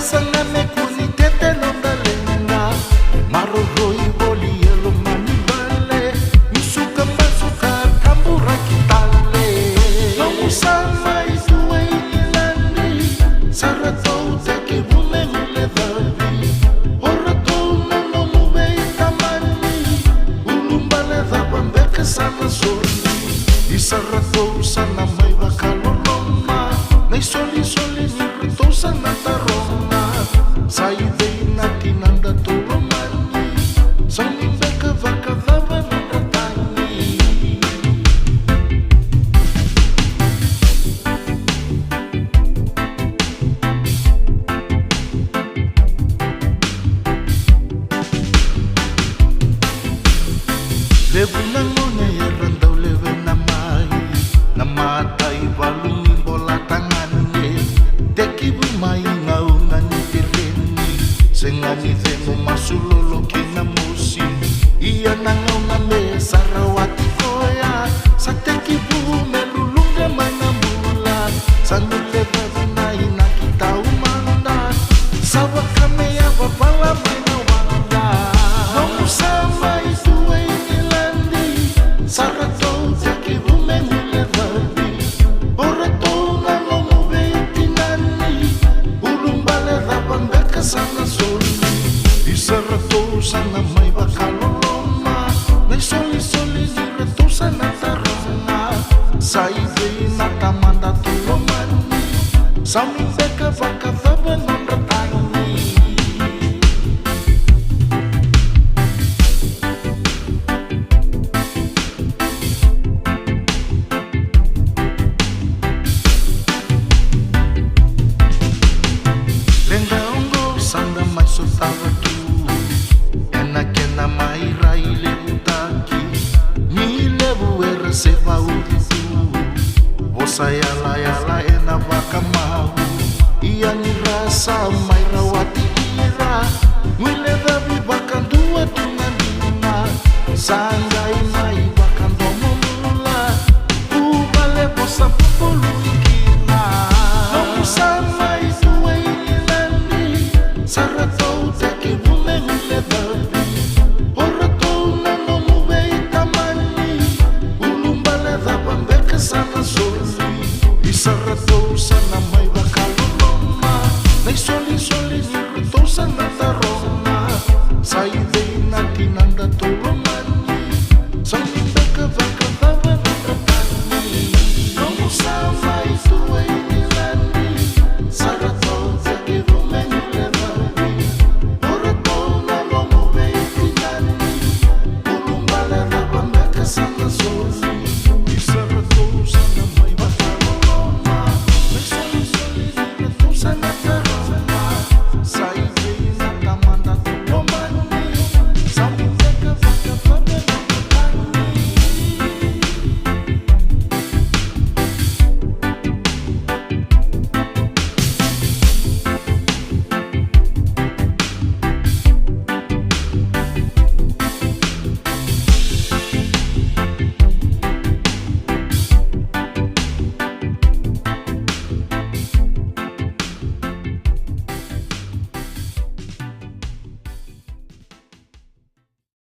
sangane kuni tete nonda lenga maroroi boli elo mani bale misuka masuka tambura kitale no sama itu ilandi sarato teke bume mule davi orato no mube tamani ulumbale da bambeka sana soli isarato sana mai bakaloloma nei soli soli ni rito sana tarona sai dei nati nanda tolo mani sani beka vaka vava nanda tani levu na ngone ya randau leve na mai na matai valungi bola tangane tekibu mai ngau ngani tereni sengani themo masulolo kina musi ia na ngau na me sarawati koya sa tekibu melulunga mana mula sanule vavina ina kita umanda sawa kame ya wapala mana wanda nomu sama itu ilandi sarato tekibu memule vavi orato na nomu veitinani ulumbale rabambeka sana soli isarato sana mai bakaloloma nei soli soli nirato sana tarona sai veina tamanda tulomani sami beka vaka vava nanda tani lenga ongo sanda mai sotava tu ena kena mai rai levu taki ni levu era se vaudi tu vosa yala yala ena vaka mau ia ni rasa mai rawati ira wile davi vakandua tunandina sangai mai vakandomo mula ubale vosa popolu ikina nomu sama itu ilandi sarato teke bume mule davi orato na nomu veitamani ulumbale da bambeka sana soli isarato sana mai bakaloloma nei soli